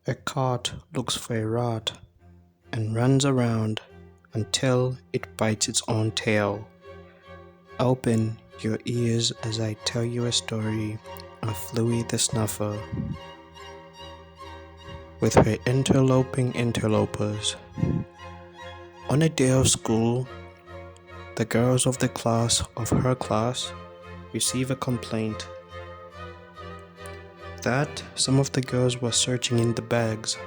A cat looks for a rat and runs around until it bites its own tail. Open your ears as I tell you a story of Fluy the Snuffer. With her interloping interlopers. On a day of school, the girls of her class receive a complaint that some of the girls were searching in the bags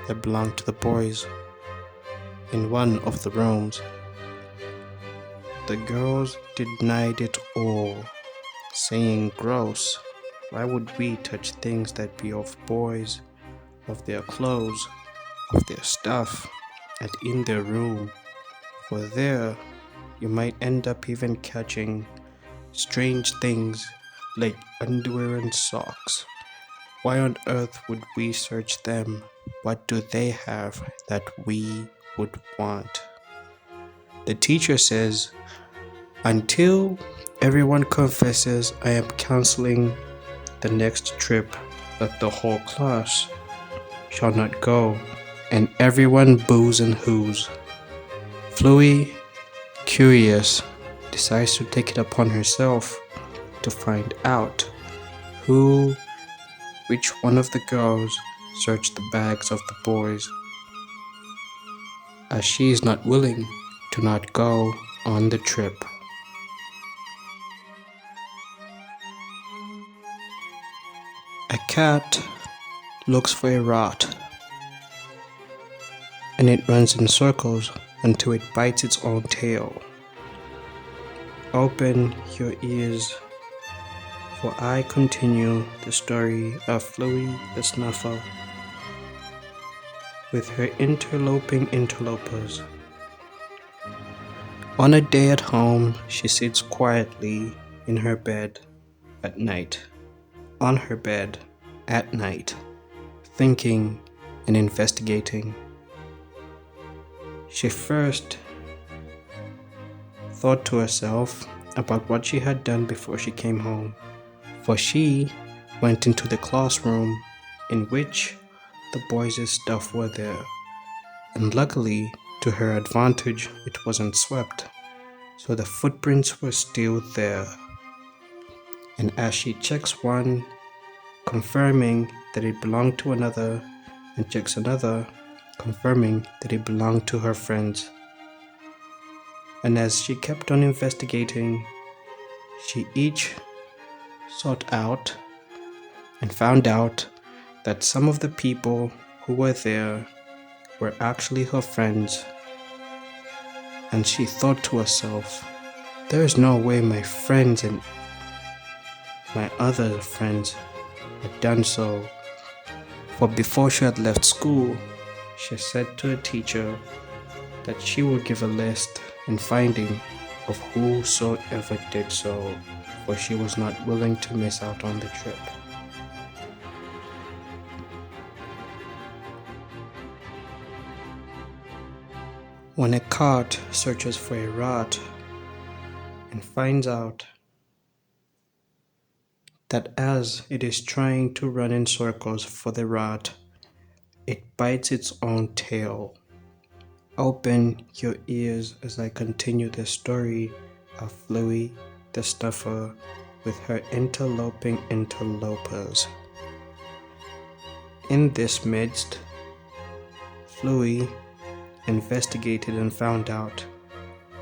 that belonged to the boys in one of the rooms. The girls denied it all, saying, "Gross, why would we touch things that be of boys, of their clothes, of their stuff, and in their room? For there you might end up even catching strange things like underwear and socks. Why on earth would we search them? What do they have that we would want?" The teacher says, "Until everyone confesses, I am canceling the next trip that the whole class shall not go," and everyone boos and hoos. Fluy, curious, decides to take it upon herself to find out which one of the girls searched the bags of the boys, as she is not willing to not go on the trip. A cat looks for a rat, and it runs in circles until it bites its own tail. Open your ears, for I continue the story of Fluy the Snuffer with her interloping interlopers. On a day at home, she sits quietly in her bed at night, on her bed at night, thinking and investigating. She first thought to herself about what she had done before she came home, for she went into the classroom in which the boys' stuff were there, and luckily, to her advantage, it wasn't swept, so the footprints were still there. And as she checks one, confirming that it belonged to another, and checks another, confirming that it belonged to her friends. And as she kept on investigating, she each sought out and found out that some of the people who were there were actually her friends. And she thought to herself, there is no way my friends and my other friends had done so. For before she had left school, she said to a teacher that she would give a list and finding of whosoever did so, for she was not willing to miss out on the trip. When a cat searches for a rat and finds out that as it is trying to run in circles for the rat, it bites its own tail. Open your ears as I continue the story of Fluy the Snuffer with her interloping interlopers. In this midst, Fluy investigated and found out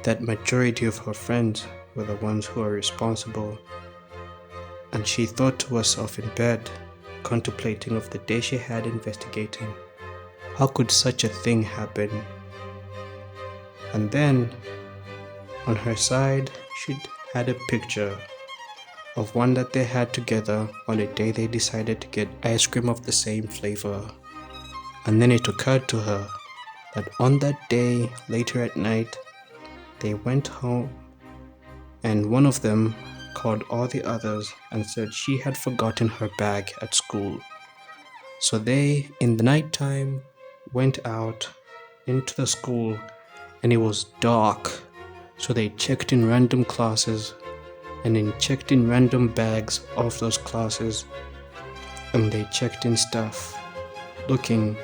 that majority of her friends were the ones who are responsible, and she thought to herself in bed, contemplating of the day she had investigating, how could such a thing happen? And then on her side she had a picture of one that they had together on a day they decided to get ice cream of the same flavor. And then it occurred to her that on that day, later at night, they went home and one of them called all the others and said she had forgotten her bag at school. So they, in the night time, went out into the school and it was dark. So they checked in random classes and then checked in random bags of those classes and they checked in stuff. looking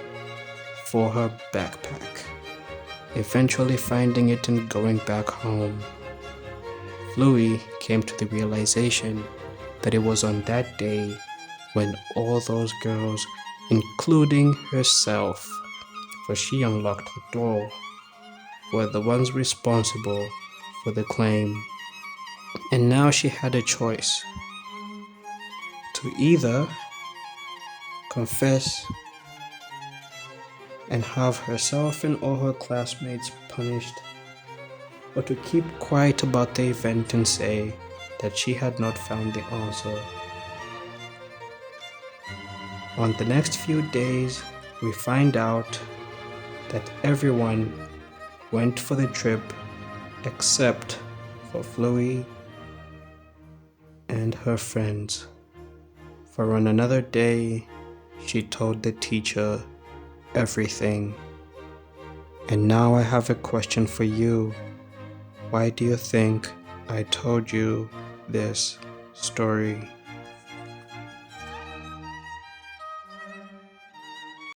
for her backpack, eventually finding it and going back home. Fluy came to the realization that it was on that day when all those girls, including herself, for she unlocked the door, were the ones responsible for the claim. And now she had a choice to either confess and have herself and all her classmates punished, or to keep quiet about the event and say that she had not found the answer. On the next few days, we find out that everyone went for the trip except for Fluy and her friends. For on another day, she told the teacher everything. And now I have a question for you. Why do you think I told you this story?